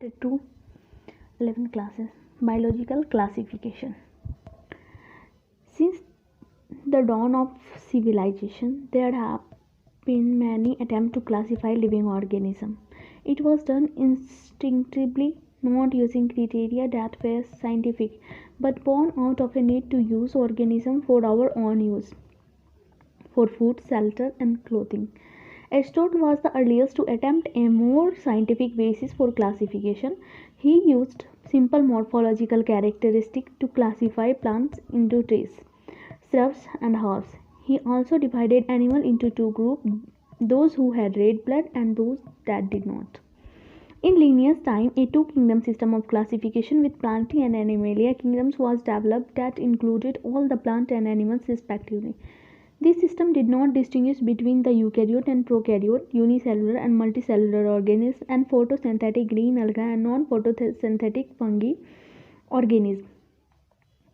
To 11 classes. Biological classification. Since the dawn of civilization, there have been many attempts to classify living organisms. It was done instinctively, not using criteria that were scientific, but born out of a need to use organisms for our own use, for food, shelter, and clothing. Aristotle was the earliest to attempt a more scientific basis for classification. He used simple morphological characteristics to classify plants into trees, shrubs, and herbs. He also divided animals into two groups, those who had red blood and those that did not. In Linnaeus' time, a two-kingdom system of classification with Plantae and Animalia kingdoms was developed that included all the plant and animals respectively. This system did not distinguish between the eukaryote and prokaryote, unicellular and multicellular organisms, and photosynthetic green algae and non-photosynthetic fungi organisms.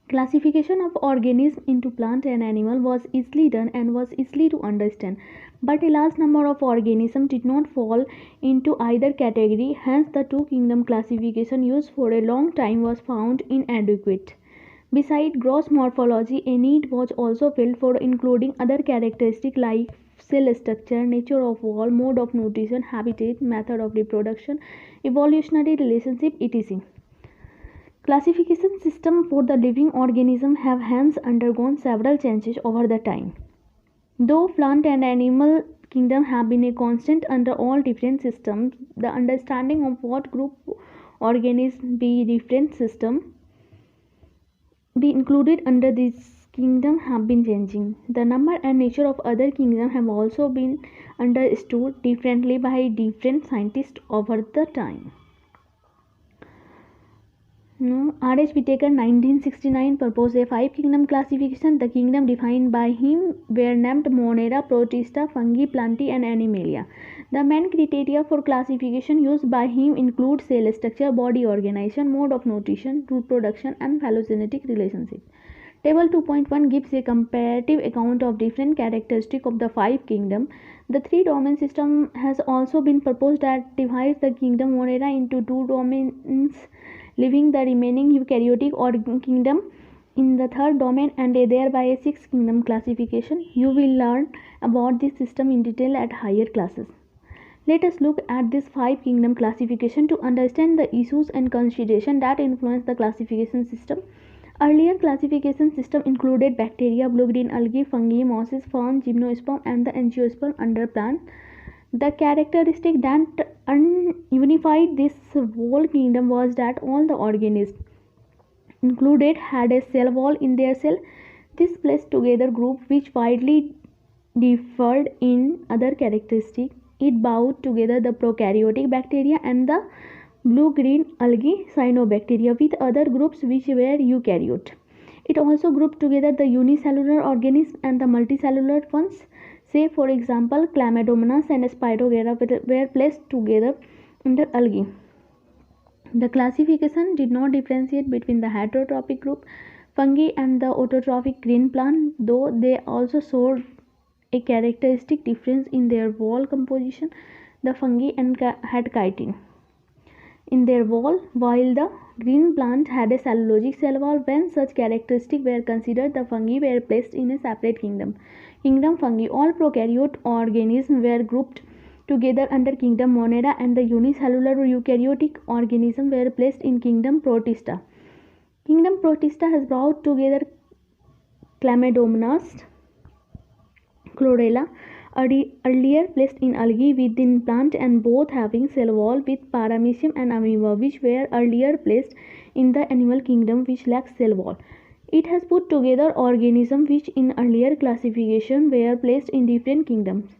Classification of organisms into plant and animal was easily done and was easily to understand, but a large number of organisms did not fall into either category, hence the two-kingdom classification used for a long time was found inadequate. Besides gross morphology, a need was also filled for including other characteristics like cell structure, nature of wall, mode of nutrition, habitat, method of reproduction, evolutionary relationship, etc. Classification systems for the living organism have hence undergone several changes over the time. Though plant and animal kingdom have been a constant under all different systems, the understanding of what group organisms be different system be included under this kingdom have been changing. The number and nature of other kingdoms have also been understood differently by different scientists over the time. R.H. Whittaker 1969 proposed a five-kingdom classification. The kingdom defined by him were named Monera, Protista, Fungi, Plantae, and Animalia. The main criteria for classification used by him include cell structure, body organization, mode of nutrition, reproduction, and phylogenetic relationship. Table 2.1 gives a comparative account of different characteristics of the five kingdoms. The three-domain system has also been proposed that divides the kingdom Monera into two domains, leaving the remaining eukaryotic kingdom in the third domain and thereby a sixth kingdom classification. You will learn about this system in detail at higher classes. Let us look at this five kingdom classification to understand the issues and considerations that influence the classification system. Earlier classification system included bacteria, blue-green algae, fungi, mosses, ferns, gymnosperm, and the angiosperm under plants. The characteristic that unified this whole kingdom was that all the organisms included had a cell wall in their cell. This placed together group which widely differed in other characteristics. It bound together the prokaryotic bacteria and the blue-green algae cyanobacteria with other groups which were eukaryote. It also grouped together the unicellular organisms and the multicellular ones. Say for example, Chlamydomonas and Spirogyra were placed together under algae. The classification did not differentiate between the heterotrophic group, fungi, and the autotrophic green plant, though they also showed a characteristic difference in their wall composition. The fungi had chitin in their wall, while the green plant had a cellulosic cell wall. When such characteristics were considered, the fungi were placed in a separate kingdom. Kingdom Fungi. All prokaryote organisms were grouped together under Kingdom Monera, and the unicellular eukaryotic organisms were placed in Kingdom Protista. Kingdom Protista has brought together Chlamydomonas, Chlorella, earlier placed in algae within plant and both having cell wall, with Paramecium and Amoeba, which were earlier placed in the animal kingdom which lacks cell wall. It has put together organisms which in earlier classification were placed in different kingdoms.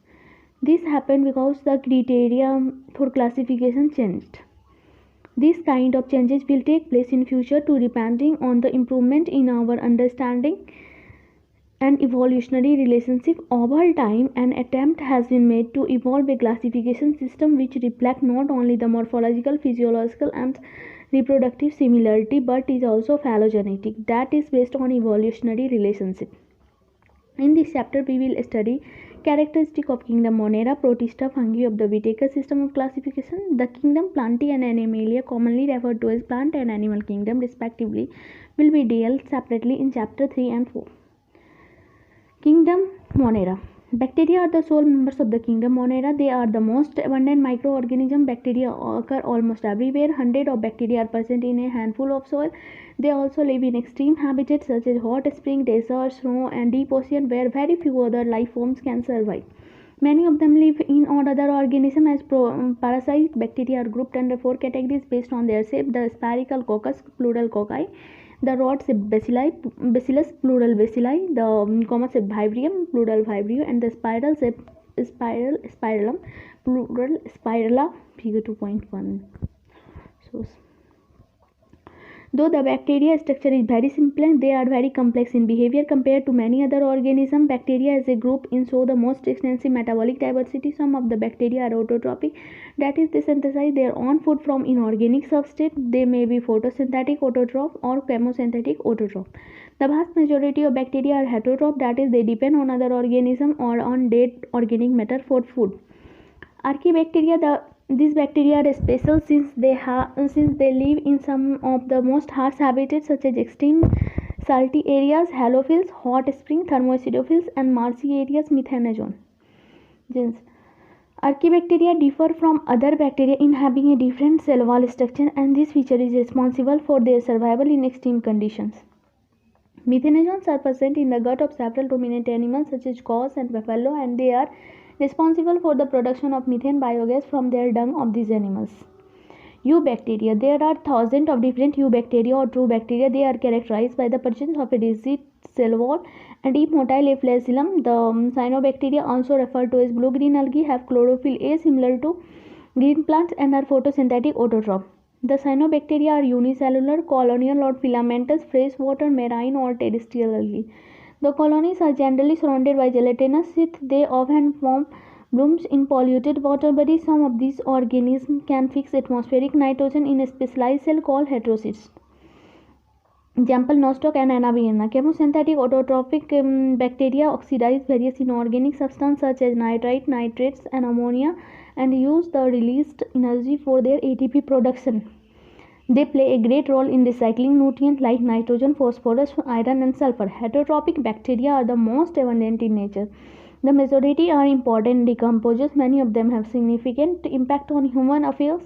This happened because the criteria for classification changed. This kind of changes will take place in future too, depending on the improvement in our understanding and evolutionary relationship. Over time, an attempt has been made to evolve a classification system which reflects not only the morphological, physiological, and reproductive similarity but is also phylogenetic, that is based on evolutionary relationship. In this chapter we will study characteristic of kingdom Monera, Protista, fungi of the Whittaker system of classification. The kingdom Plantae and Animalia, commonly referred to as plant and animal kingdom respectively, will be dealt separately in chapter 3 and 4. Kingdom Monera. Bacteria are the sole members of the kingdom Monera. They are the most abundant microorganism. Bacteria occur almost everywhere. Hundreds of bacteria are present in a handful of soil. They also live in extreme habitats such as hot spring, deserts, snow, and deep ocean, where very few other life forms can survive. Many of them live in or other organisms as parasites. Bacteria are grouped under 4 categories based on their shape: the spherical coccus, plural cocci; the rod shape bacillus, plural bacilli; the comma shape vibrio, plural vibrio; and the spiral shape spiralum, plural spirala. Figure 2.1. So, though the bacteria structure is very simple, they are very complex in behavior compared to many other organisms. Bacteria as a group show the most extensive metabolic diversity. Some of the bacteria are autotrophic, that is, they synthesize their own food from inorganic substrate. They may be photosynthetic autotroph or chemosynthetic autotroph. The vast majority of bacteria are heterotroph, that is, they depend on other organisms or on dead organic matter for food. Archaebacteria, these bacteria are special since they live in some of the most harsh habitats such as extreme salty areas, halophils, hot spring, thermoacidophils, and marshy areas, methanizone. Archaebacteria differ from other bacteria in having a different cell wall structure, and this feature is responsible for their survival in extreme conditions. Methanogens are present in the gut of several ruminant animals such as cows and buffalo, and they are responsible for the production of methane biogas from their dung of these animals. Eubacteria. There are thousands of different eubacteria or true bacteria. They are characterized by the presence of a rigid cell wall and deep motile flagellum. The cyanobacteria, also referred to as blue-green algae, have chlorophyll A similar to green plants and are photosynthetic autotroph. The cyanobacteria are unicellular, colonial or filamentous, freshwater, marine or terrestrial algae. The colonies are generally surrounded by gelatinous sheath. They often form blooms in polluted water bodies. Some of these organisms can fix atmospheric nitrogen in a specialized cell called heterocysts. Example: nostoc and anabaena. Chemosynthetic autotrophic bacteria oxidize various inorganic substances such as nitrite, nitrates, and ammonia and use the released energy for their ATP production. They play a great role in recycling nutrients like nitrogen, phosphorus, iron, and sulfur. Heterotrophic bacteria are the most abundant in nature. The majority are important decomposers. Many of them have significant impact on human affairs.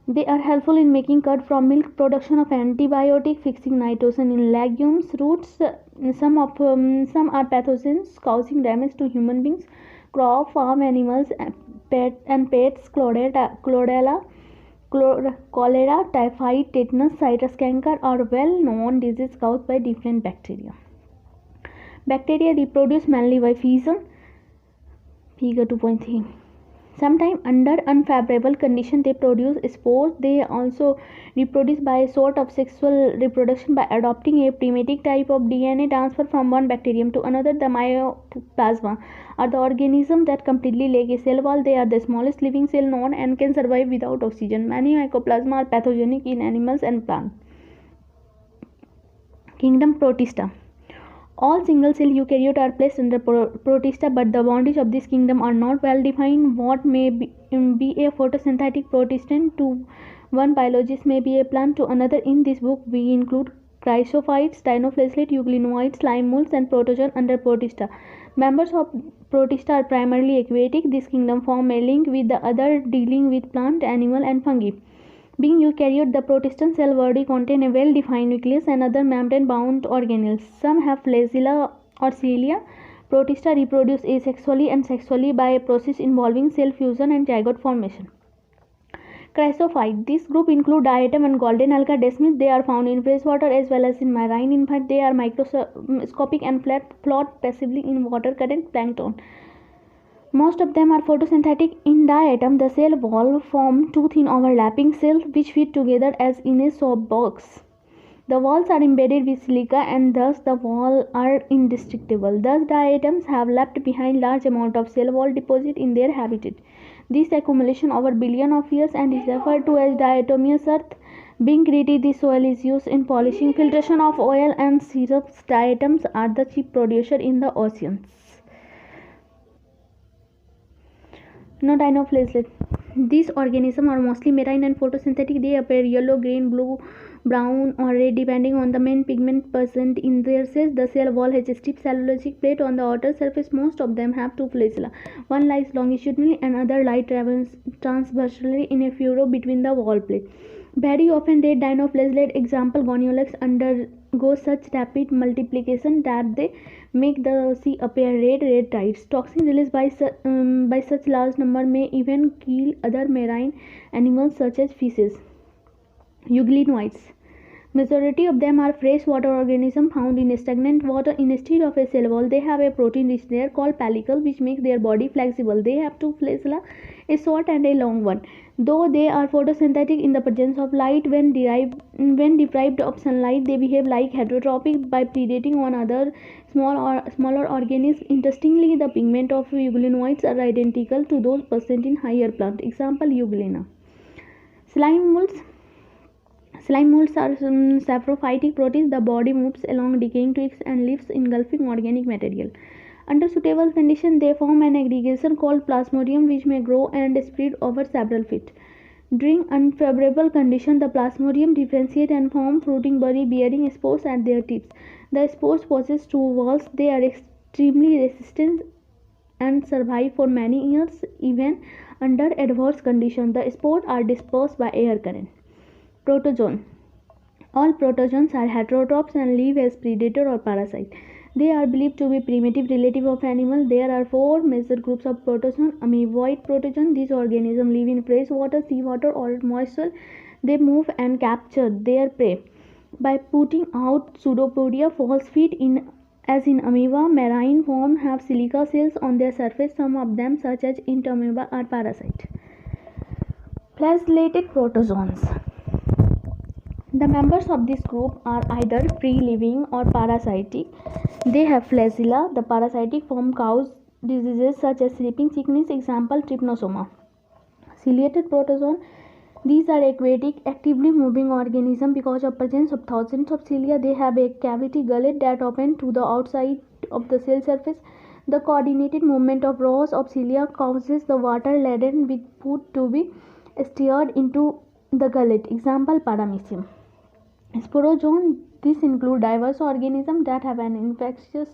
They are helpful in making curd from milk, production of antibiotic, fixing nitrogen in legumes, roots. Some are pathogens causing damage to human beings, crop, farm animals, pets, cholera, typhoid, tetanus, citrus canker are well-known diseases caused by different bacteria. Bacteria reproduce mainly by fission. Figure 2.3. Sometimes under unfavorable conditions they produce spores. They also reproduce by a sort of sexual reproduction by adopting a primitive type of DNA transfer from one bacterium to another. The mycoplasma are the organisms that completely lack a cell wall. They are the smallest living cell known and can survive without oxygen. Many mycoplasma are pathogenic in animals and plants. Kingdom Protista. All single-cell eukaryotes are placed under Protista, but the boundaries of this kingdom are not well defined. What may be a photosynthetic protist to one biologist may be a plant to another. In this book, we include chrysophytes, dinoflagellate, euglenoids, slime moles, and protozoan under Protista. Members of Protista are primarily aquatic. This kingdom form a link with the other dealing with plant, animal, and fungi. Being eukaryote, the protist cell body contain a well-defined nucleus and other membrane-bound organelles. Some have flagella or cilia. Protista reproduce asexually and sexually by a process involving cell fusion and zygote formation. Chrysophyte. This group include diatom and golden alga desmids. They are found in freshwater as well as in marine environment. They are microscopic and float passively in water current plankton. Most of them are photosynthetic. In diatom, the cell wall form two thin overlapping cells which fit together as in a soap box. The walls are embedded with silica and thus the walls are indestructible. Thus, diatoms have left behind large amount of cell wall deposit in their habitat. This accumulation over billions of years and is referred to as diatomeous earth. Being gritty, this soil is used in polishing, filtration of oil and syrups. Diatoms are the chief producer in the oceans. No dinoflagellate. These organisms are mostly marine and photosynthetic. They appear yellow, green, blue, brown, or red depending on the main pigment present in their cells. The cell wall has a stiff cellulosic plate on the outer surface. Most of them have two flagella. One lies longitudinally and other lies transversely in a furrow between the wall plate. Very often red dinoflagellate, example goniolax, undergo such rapid multiplication that they make the sea appear red. Red tides. Toxin released by such large number may even kill other marine animals such as fishes. Euglenoids. Majority of them are freshwater organisms found in stagnant water. Instead of a cell wall, they have a protein-rich layer called pellicle, which makes their body flexible. They have two flagella, a short and a long one. Though they are photosynthetic in the presence of light, when deprived of sunlight, they behave like heterotrophic by predating on other smaller organisms. Interestingly, the pigment of euglenoids are identical to those present in higher plants. Example: Euglena. Slime molds. Slime molds are saprophytic proteins. The body moves along decaying twigs and leaves, engulfing organic material. Under suitable conditions, they form an aggregation called plasmodium, which may grow and spread over several feet. During unfavorable conditions, the plasmodium differentiate and form fruiting body bearing spores at their tips. The spores possess two walls. They are extremely resistant and survive for many years even under adverse conditions. The spores are dispersed by air current. Protozoan. All protozoans are heterotrophs and live as predator or parasite. They are believed to be primitive relative of animals. There are four major groups of protozoan. Amoeboid protozoan. These organisms live in fresh water, seawater, or moisture. They move and capture their prey by putting out pseudopodia, false feet. As in amoeba, marine forms have silica cells on their surface. Some of them, such as Entamoeba, are parasites. Flagellated protozoans. The members of this group are either free-living or parasitic. They have flagella. The parasitic form cause diseases such as sleeping sickness. Example: trypanosoma. Ciliated protozoan. These are aquatic, actively moving organisms. Because of presence of thousands of cilia, they have a cavity gullet that opens to the outside of the cell surface. The coordinated movement of rows of cilia causes the water laden with food to be stirred into the gullet. Example: paramecium. Sporozoan. These include diverse organisms that have an infectious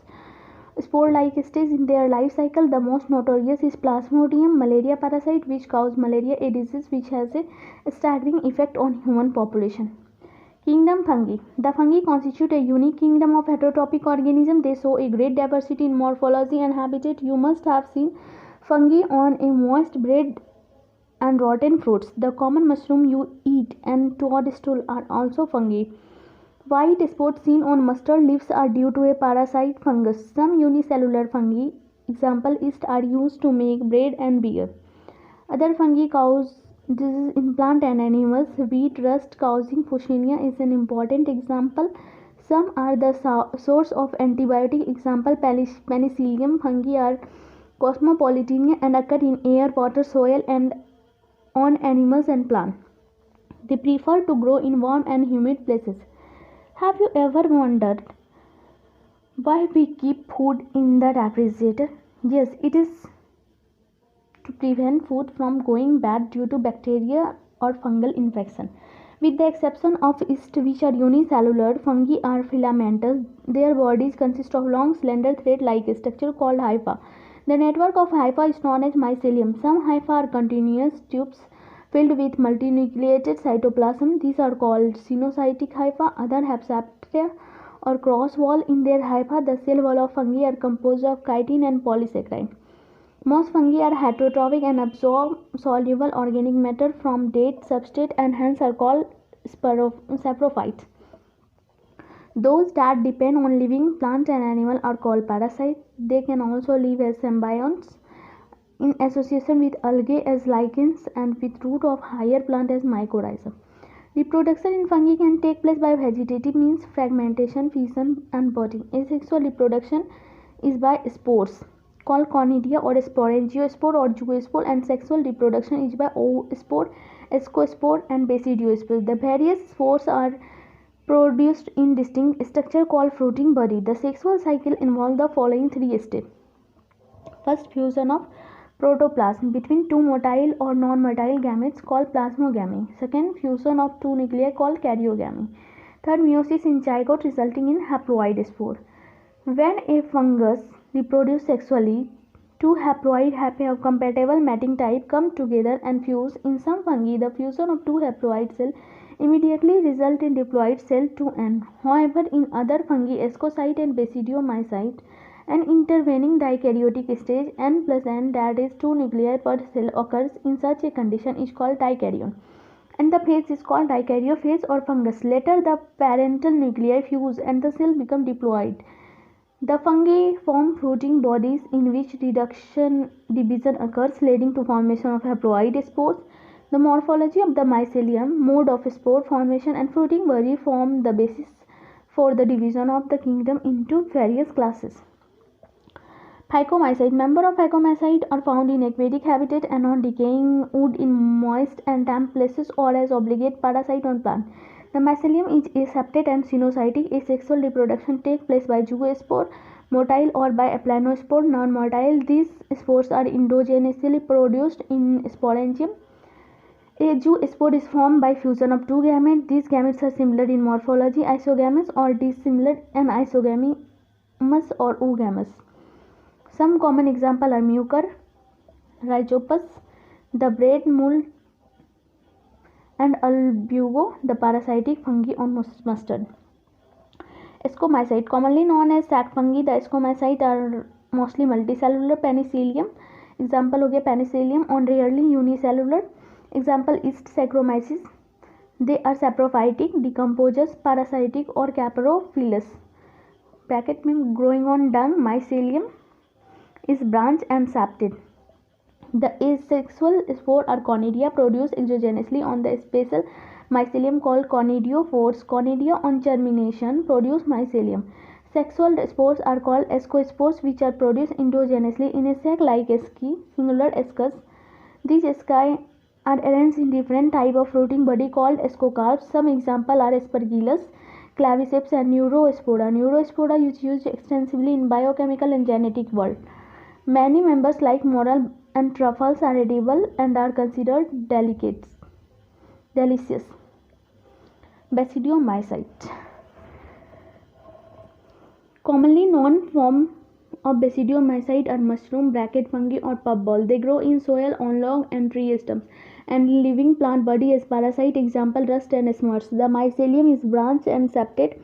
spore-like stage in their life cycle. The most notorious is Plasmodium, malaria parasite, which causes malaria, a disease which has a staggering effect on human population. Kingdom fungi. The fungi constitute a unique kingdom of heterotrophic organisms. They show a great diversity in morphology and habitat. You must have seen fungi on a moist bread and rotten fruits. The common mushroom you eat and toadstool are also fungi. White spots seen on mustard leaves are due to a parasite fungus. Some unicellular fungi, example yeast, are used to make bread and beer. Other fungi cause disease in plant and animals. Wheat rust causing Fuchsinia is an important example. Some are the source of antibiotic. Example: penicillium. Fungi are cosmopolitan and occur in air, water, soil, and on animals and plants. They prefer to grow in warm and humid places. Have you ever wondered why we keep food in the refrigerator? Yes, it is to prevent food from going bad due to bacteria or fungal infection. With the exception of yeast, which are unicellular, fungi are filamentous. Their bodies consist of long, slender, thread-like structure called hypha. The network of hypha is known as mycelium. Some hypha are continuous tubes filled with multinucleated cytoplasm. These are called sinusoidal hypha. Others have septa or cross wall in their hypha. The cell wall of fungi are composed of chitin and polysaccharide. Most fungi are heterotrophic and absorb soluble organic matter from dead substrate and hence are called saprophytes. Those that depend on living plant and animal are called parasites. They can also live as symbionts in association with algae as lichens and with root of higher plant as mycorrhiza. Reproduction in fungi can take place by vegetative means, fragmentation, fission, and budding. Asexual reproduction is by spores called conidia or sporangiospore or zoospore, and sexual reproduction is by oospore, ascospore, and basidiospore. The various spores are produced in distinct structure called fruiting body. The sexual cycle involves the following three steps. First, fusion of Protoplasm between two motile or non-motile gametes called plasmogamy. Second, fusion of two nuclei called karyogamy. Third, meiosis in zygote resulting in haploid spore. When a fungus reproduces sexually, two haploid compatible mating type come together and fuse. In some fungi, the fusion of two haploid cells immediately result in diploid cell 2n. However, in other fungi, ascocyte and basidiomycete, an intervening dikaryotic stage n+n, that is 2 nuclei per cell, occurs. In such a condition is called dikaryon, and the phase is called dikaryophase or fungus. Later, the parental nuclei fuse and the cell become diploid. The fungi form fruiting bodies in which division occurs, leading to formation of haploid spores. The morphology of the mycelium, mode of spore formation, and fruiting body form the basis for the division of the kingdom into various classes. Phycomycete. Members of Phycomycete are found in aquatic habitat and on decaying wood in moist and damp places, or as obligate parasite on plant. The mycelium is aseptate and cynocytic. Asexual reproduction takes place by zoospore, motile, or by aplanospore, non-motile. These spores are endogenously produced in sporangium. A zoospore is formed by fusion of two gametes. These gametes are similar in morphology, isogamous or dissimilar, and isogamous or oogamous. Some common examples are mucor, rhizopus, the bread mold, and albugo, the parasitic fungi on mustard. Ascomycete, commonly known as sac fungi, the ascomycete are mostly multicellular. Penicillium, example हो गया penicillium, on rarely unicellular. Example is Saccharomyces. They are saprophytic, decomposers, parasitic or caprophilous. Bracket में growing on dung. Mycelium is branched and septate. The asexual spore are conidia produced exogenously on the spatial mycelium called conidiophores. Conidia on germination produce mycelium. Sexual spores are called ascospores, which are produced endogenously in a sac like asci, singular ascus. These asci are arranged in different type of fruiting body called ascocarps. Some example are Aspergillus, claviceps, and Neurospora. Neurospora is used extensively in biochemical and genetic world. Many members like morel and truffles are edible and are considered delicious. Basidiomycete. Commonly known form of basidiomycete are mushroom, bracket fungi, or puffball. They grow in soil, on log and tree stumps, and living plant body as parasite. Example, rust and smuts. The mycelium is branched and septate.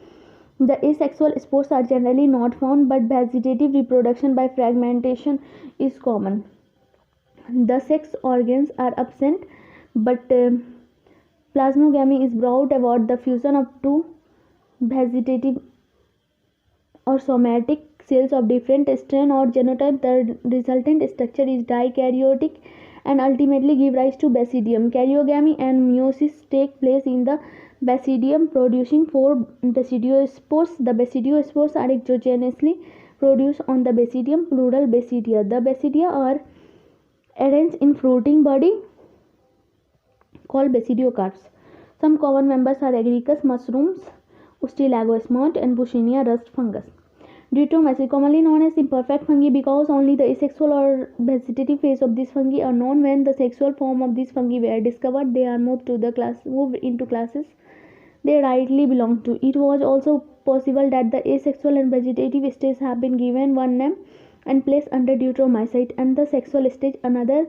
The asexual spores are generally not found, but vegetative reproduction by fragmentation is common. The sex organs are absent, but plasmogamy is brought about the fusion of two vegetative or somatic cells of different strain or genotype. The resultant structure is dikaryotic and ultimately give rise to basidium. Karyogamy and meiosis take place in the basidium, producing 4 basidiospores. The basidiospores are exogenously produced on the basidium, plural basidia. The basidia are arranged in fruiting body called basidiocarps. Some common members are agaricus, mushrooms, Ustilagosmont, and Bushenia rust fungus. Deuteromycete, commonly known as imperfect fungi because only the asexual or vegetative phase of these fungi are known. When the sexual form of these fungi were discovered, they are moved into classes they rightly belong to. It was also possible that the asexual and vegetative stage have been given one name and placed under Deuteromycete, and the sexual stage another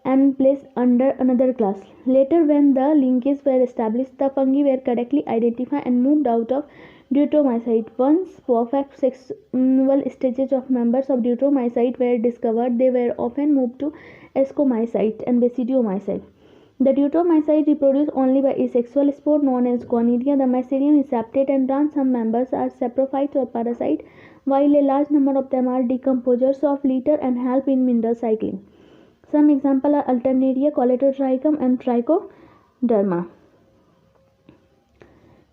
and placed under another class. Later, when the linkages were established, the fungi were correctly identified and moved out of Deuteromycete. Once perfect sexual stages of members of Deuteromycete were discovered, they were often moved to Ascomycete and Basidiomycete. The Deuteromycete reproduce only by asexual spore known as conidia. The mycelium is septate and branched. Some members are saprophytes or parasites, while a large number of them are decomposers of litter and help in mineral cycling. Some examples are Alternaria, Coletotrichum, and Trichoderma.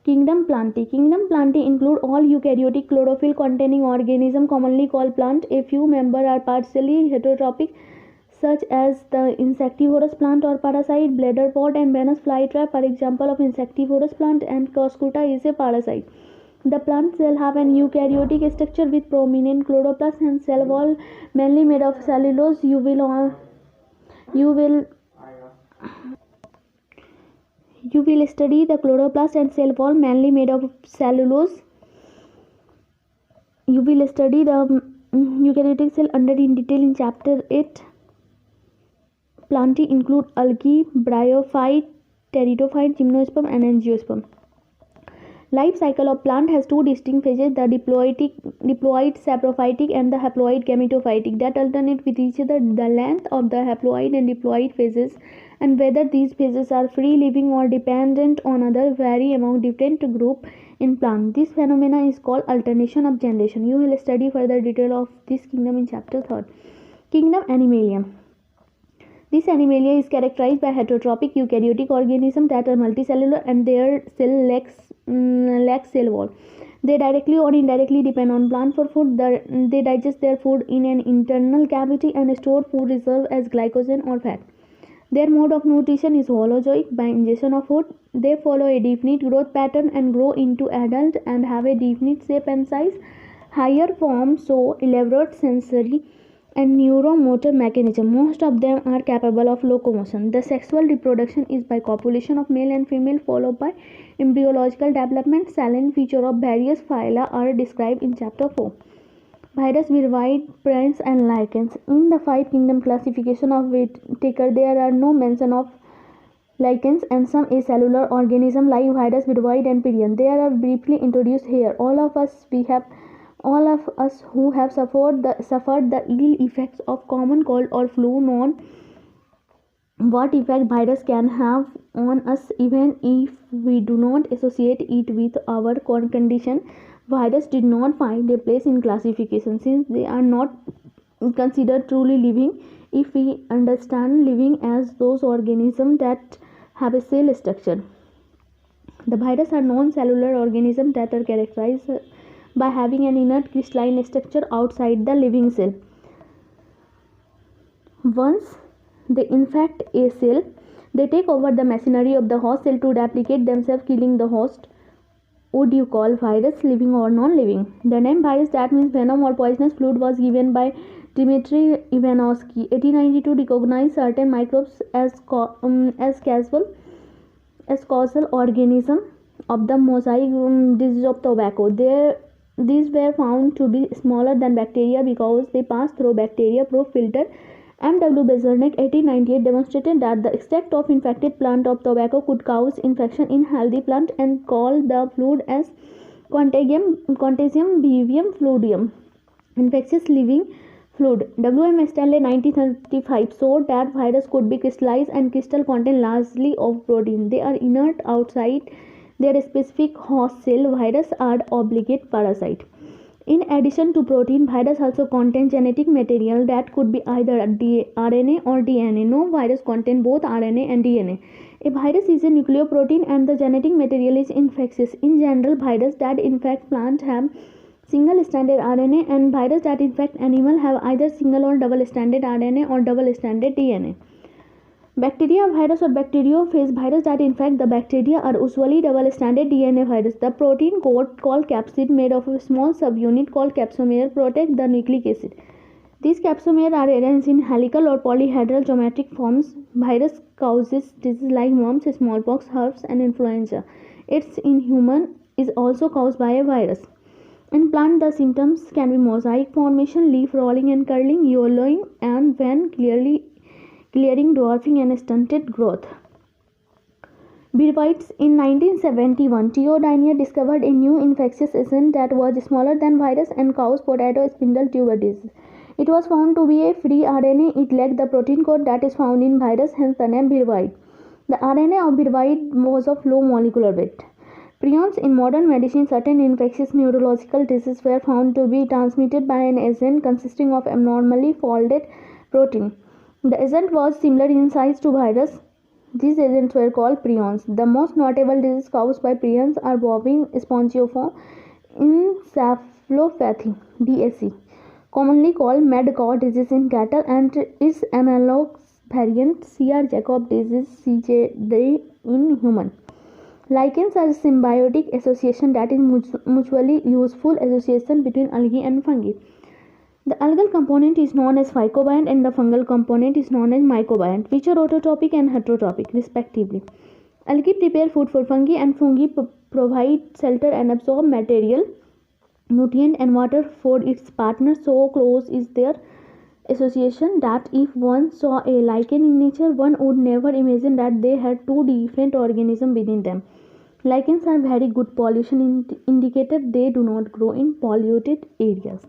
Kingdom Plantae. Kingdom Plantae include all eukaryotic chlorophyll containing organisms commonly called plant. A few members are partially heterotrophic, such as the insectivorous plant or parasite. Bladderpot and Venus flytrap are example of insectivorous plant, and Coscuta is a parasite. The plant cell have an eukaryotic structure with prominent chloroplast and cell wall mainly made of cellulose, You will study the chloroplast and cell wall, mainly made of cellulose. You will study the eukaryotic cell under in detail in chapter 8. Plantae include algae, bryophyte, pteridophyte, gymnosperm and angiosperm. Life cycle of plant has two distinct phases, the diploid saprophytic and the haploid gametophytic, that alternate with each other. The length of the haploid and diploid phases and whether these phases are free living or dependent on other vary among different group in plant. This phenomena is called alternation of generation. You will study further detail of this kingdom in chapter 3. Kingdom Animalia. This animalia is characterized by heterotrophic eukaryotic organisms that are multicellular and their cell lacks cell wall. They directly or indirectly depend on plant for food. They digest their food in an internal cavity and store food reserve as glycogen or fat. Their mode of nutrition is holozoic, by ingestion of food. They follow a definite growth pattern and grow into adult and have a definite shape and size. Higher forms show elaborate sensory and neuromotor mechanism. Most of them are capable of locomotion. The sexual reproduction is by copulation of male and female, followed by embryological development. Salient features of various phyla are described in chapter 4. Virus, viroid, plants and lichens. In the 5 kingdom classification of Whittaker, there are no mention of lichens and some acellular organisms like virus, viroid and prion. They are briefly introduced here. All of us who have suffered the ill effects of common cold or flu know what effect virus can have on us, even if we do not associate it with our condition. Virus did not find a place in classification since they are not considered truly living if we understand living as those organisms that have a cell structure. The virus are non-cellular organisms that are characterized by having an inert crystalline structure outside the living cell. Once they infect a cell, they take over the machinery of the host cell to replicate themselves, killing the host. Would you call virus living or non-living? The name virus, that means venom or poisonous fluid, was given by Dmitry Ivanovsky. 1892 recognized certain microbes as causal organism of the mosaic disease of tobacco. These were found to be smaller than bacteria because they pass through bacteria-proof filter. M.W. Bezernek 1898 demonstrated that the extract of infected plant of tobacco could cause infection in healthy plant and called the fluid as Contagium vivium fluidium, infectious living fluid. W.M. Stanley 1935 showed that virus could be crystallized and crystal contain largely of protein. They are inert outside their specific host cell. Virus are obligate parasite. In addition to protein, virus also contain genetic material that could be either RNA or DNA. No virus contain both RNA and DNA. A virus is a nucleoprotein and the genetic material is infectious. In general, virus that infect plant have single-stranded RNA and virus that infect animal have either single or double-stranded RNA or double-stranded DNA. Bacteria virus or bacteriophage virus that infect the bacteria are usually double-stranded DNA virus. The protein coat called capsid, made of a small subunit called capsomere, protect the nucleic acid. These capsomere are arranged in helical or polyhedral geometric forms. Virus causes diseases like mumps, smallpox, herpes and influenza. It's in human is also caused by a virus. In plant, the symptoms can be mosaic formation, leaf rolling and curling, yellowing, and when clearing, dwarfing and stunted growth. Viroids. In 1971, Theo Danier discovered a new infectious agent that was smaller than virus and caused potato spindle tuber disease. It was found to be a free RNA. It lacked the protein code that is found in virus, hence the name viroid. The RNA of viroid was of low molecular weight. Prions. In modern medicine, certain infectious neurological diseases were found to be transmitted by an agent consisting of abnormally folded protein. The agent was similar in size to virus. These agents were called prions. The most notable diseases caused by prions are bovine spongiform encephalopathy (BSE), commonly called mad cow disease in cattle, and its analog variant CR-Jacob disease (CJD) in human. Lichens are a symbiotic association, that is mutually useful association between algae and fungi. The algal component is known as phycobiont and the fungal component is known as mycobiont, which are autotrophic and heterotrophic respectively. Algae prepare food for fungi and fungi provide shelter and absorb material, nutrient and water for its partners. So close is their association that if one saw a lichen in nature, one would never imagine that they had two different organisms within them. Lichens are very good pollution indicators. They do not grow in polluted areas.